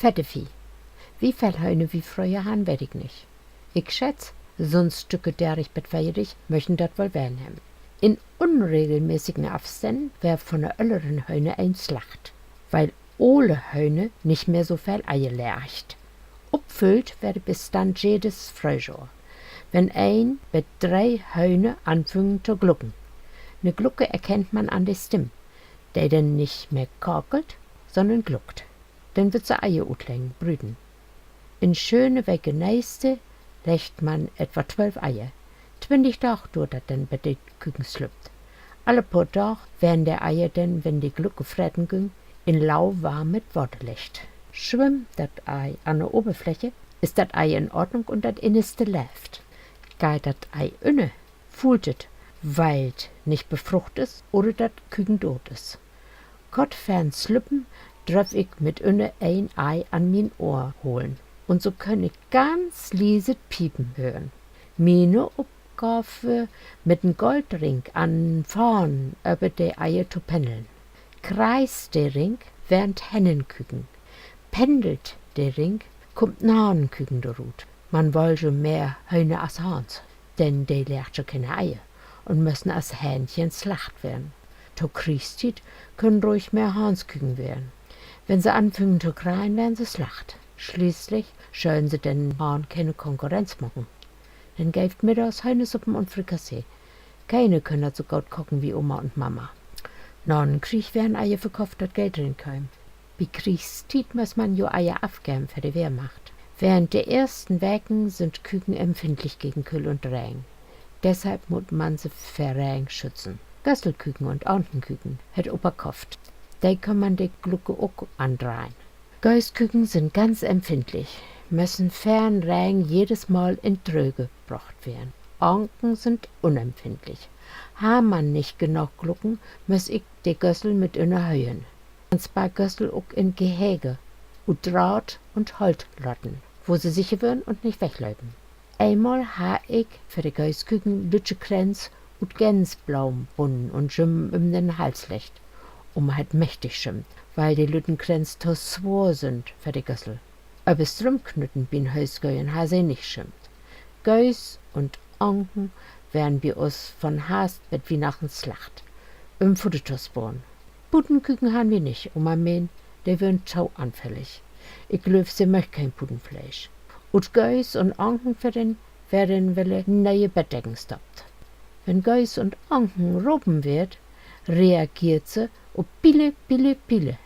Fette Vieh. Wie viel Heune wie früher han, weet ich nicht. Ich schätz, so'n Stücke derig betweirig möchten dat wohl werden haben. In unregelmäßigen Abständen wär von der älteren Heune ein Slacht, weil alle Heune nicht mehr so viel Eier lercht. Uppfüllt werde bis dann jedes Frühjahr, wenn ein mit 3 Heune anfangen zu glucken. Ne Glucke erkennt man an der Stimme, der denn nicht mehr korkelt, sondern gluckt. Dann wird sie Eier utlegen, brüten. In schöne Wege nächste legt man etwa 12 Eier. 20 Tage dauert das denn, bei den Küken schlüpft. Alle paar Tage werden der Eier denn, wenn die Glucke fretten ging, in lauwarm mit Wasser legt. Schwimmt das Ei an der Oberfläche, ist das Ei in Ordnung und das Innerste läuft. Geht das Ei inne, fühlt es, weil nicht befruchtet ist oder das Küken tot ist. Gott fern slüppen, darf ich mit inne ein Ei an mein Ohr holen. Und so kann ich ganz leise piepen hören. Meine Aufgabe mit dem Goldring an vorn über die Eier zu pendeln. Kreist der Ring, während Hennenküken. Pendelt der Ring, kommt Hahnküken derut. Man will schon mehr Hühner als Hahns, denn die legt schon keine Eier und müssen als Hähnchen slacht werden. Zu Kriegszeit können ruhig mehr Hahnsküken werden. Wenn sie anfangen zu kreien, werden sie slacht. Schließlich sollen sie den Hahn keine Konkurrenz machen. Dann gebt mittags Hühnersuppen und Frikassee. Keine können so gut kochen wie Oma und Mama. Nach dem Krieg werden Eier verkauft, das Geld drinkommen. Wie Kriegszeit muss man jo Eier abgeben für die Wehrmacht. Während der ersten Wochen sind Küken empfindlich gegen Kühl und Regen. Deshalb muss man sie vor Regen schützen. Gösselküken und Antenküken hat Opa gekauft. Die kann man die Glucke auch andrehen. Geisküken sind ganz empfindlich, müssen fern Regen jedes Mal in Tröge gebracht werden. Anken sind unempfindlich. Ha man nicht genug Glucken, muss ich die Gössel mit innerhöhen. Und zwei Gössel auch in Gehege, und Draht und Holt lotten, wo sie sicher werden und nicht weglaufen. Einmal ha ich für die Geisküken Lütschekränz und Gänsblaum bunden und Schimmen um den Hals legt. Halt mächtig schimmt, weil die Lüttenkränz zu schwor sind für die Gössel. Aber Strümpknütten bin Häusgöien ha sie nicht schimmt. Gäus und Anken werden bei uns von Hast mit Weihnachten Slacht. Futtertosborn. Puttenküken haben wir nicht, mein, die werden tauanfällig. Ich glaub, sie möcht kein Puttenfleisch. Und Gäus und Anken für den werden wille neue Bettdecken stoppt. Wenn Gäus und Anken robben wird, reagiert sie auf Pille, Pille, Pille.